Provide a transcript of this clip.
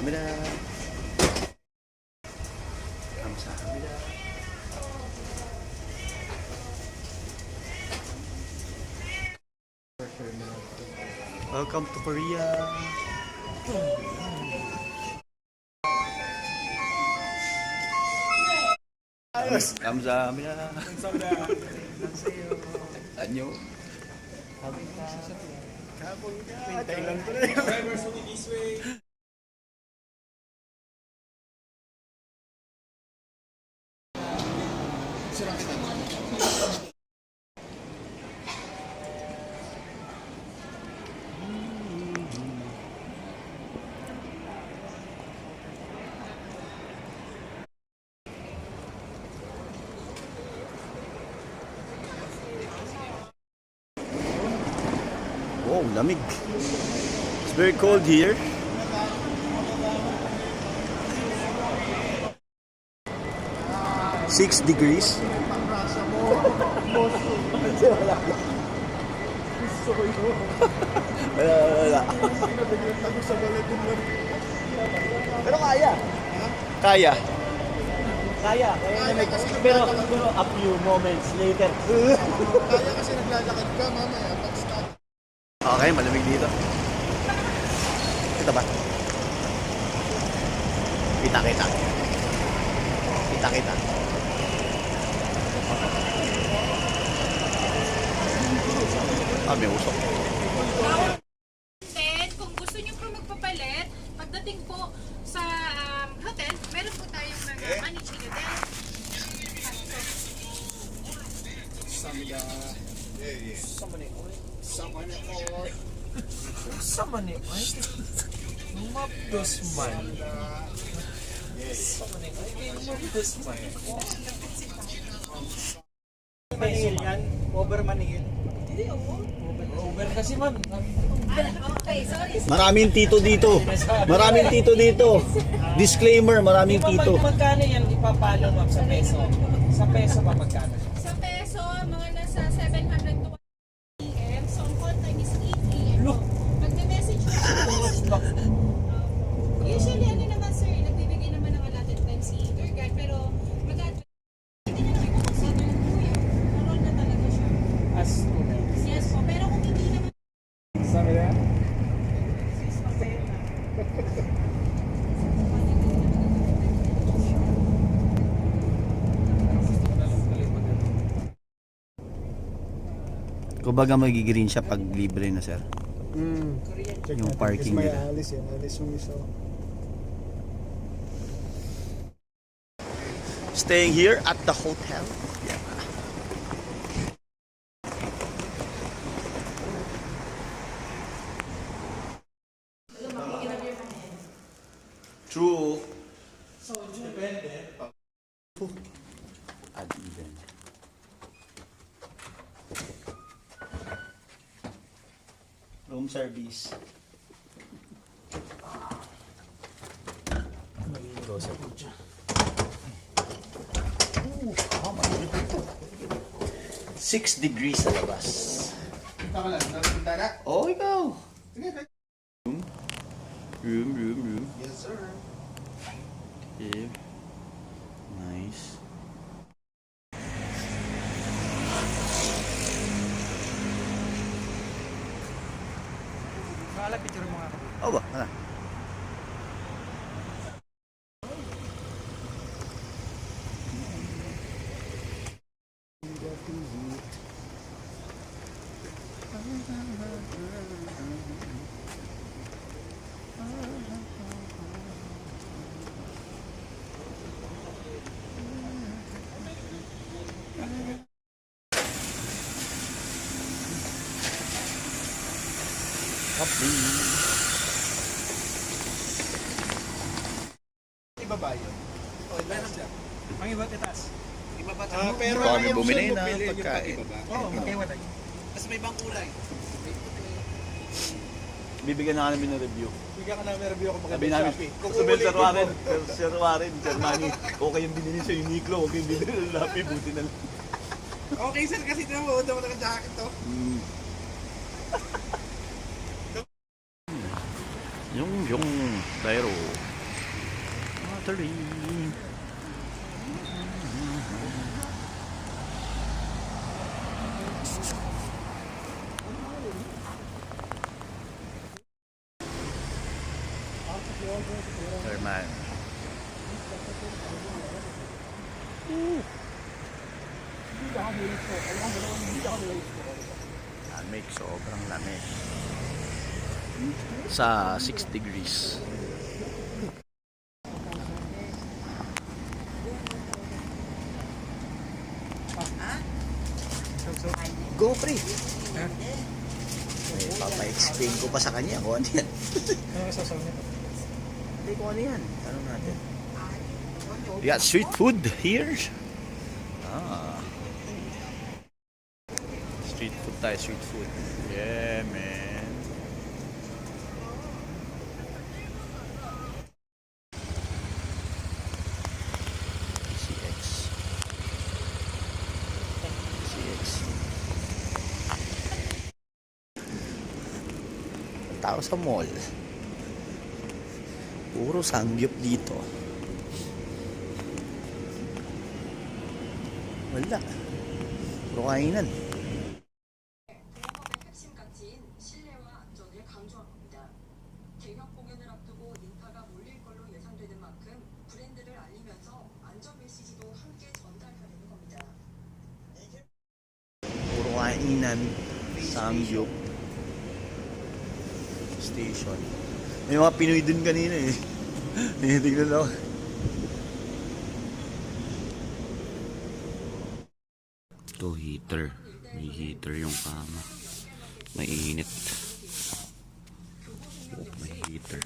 감사합니다. 감사합니다. Welcome to Korea. 감사합니다. 감사합니다. 안녕. Thailand ko na yun. Drivers only this way. Wow, lamig. It's very cold here. Six degrees. Wala. Pero kaya. Kaya. Kaya pero a few moments later. Kaya kasi naglalakad ka mamaya. Pag stop. Okay, malamig dito. Kita ba? Kita. Ah, may usok. Then, kung gusto niyo po magpapalit, pagdating po sa hotel, meron po tayong mga managing hotel. Sama ni ay. Mapdos man. Sama ni ay mapdos man. Maningil yan, over maningil. Hindi over kasi man. Okay, sorry. Maraming tito dito. Disclaimer, maraming tito. Magkano yan ipapalo ma'am sa peso? Sa peso pa magkano? Sa peso, mga nasa 700 to 1 PM. So, ang call time is 8 AM. Magme-message po siya. Usually, ano naman sir, nagbibigay naman ng allotted time si tour guide, pero mag-advise. Hindi na naman consider po yun. Parol na talaga siya. As students. Yes po, pero kung hindi naman, Sabi na? Kumbaga magigreen siya pag libre na, sir. Yung parking may nila. alis yan. Alis yung isa. Staying here at the hotel. Yeah. True. At even. Room service. Oh my God. 6 degrees sa labas. Punta ka lang. Punta na? Oh, ikaw. Sige, tayo. Room. Yes, sir. Yeah. Nice. Kala picture mo nga. Oh ba? Ano? Ibaba yun. O, meron siya. Ang iba't itaas. Ibaba tayo. Pero Kami yung bumili option na mo, pili yung pagkain. pag-ibaba. Oo, magkaiwat ay. Tapos may ibang kulay. Bibigyan na namin ng review. Bigyan ka namin review ako Sabi namin, sabi Sir Warren, Sir Manny, okay yung binili sa Uniqlo, okay yung binili ng Lapi, buti na lang. Okay, sir, kasi ito mo, daw naka-jacket to. Yung Dairo. Catering. Herman. Lamig, sobrang lamig. Sa 6 degrees. Go, pre. Papa-explain ko pa sa kanya kung ano yan. Ano sasaw niya? Hindi ko ano yan. Tanong natin. We got street food here. Ah. Street food tayo, street food. Yeah, man. CX. CX. Tao sa mall. Puro sangyup dito. Wala. Puro kainan. 대형업의 핵심가치인 신뢰와 안전을 강조한 겁니다. 개혁 공연을 앞두고 인파가 몰릴 걸로 예상되는 만큼 브랜드를 알리면서 안전 메시지도 함께 전달하려는 겁니다. Puro kainan. Sangyup. Station. May mga Pinoy dun kanina eh. Tingnan ako. Ito heater. May heater yung kama. Mainit. Oh, may heater.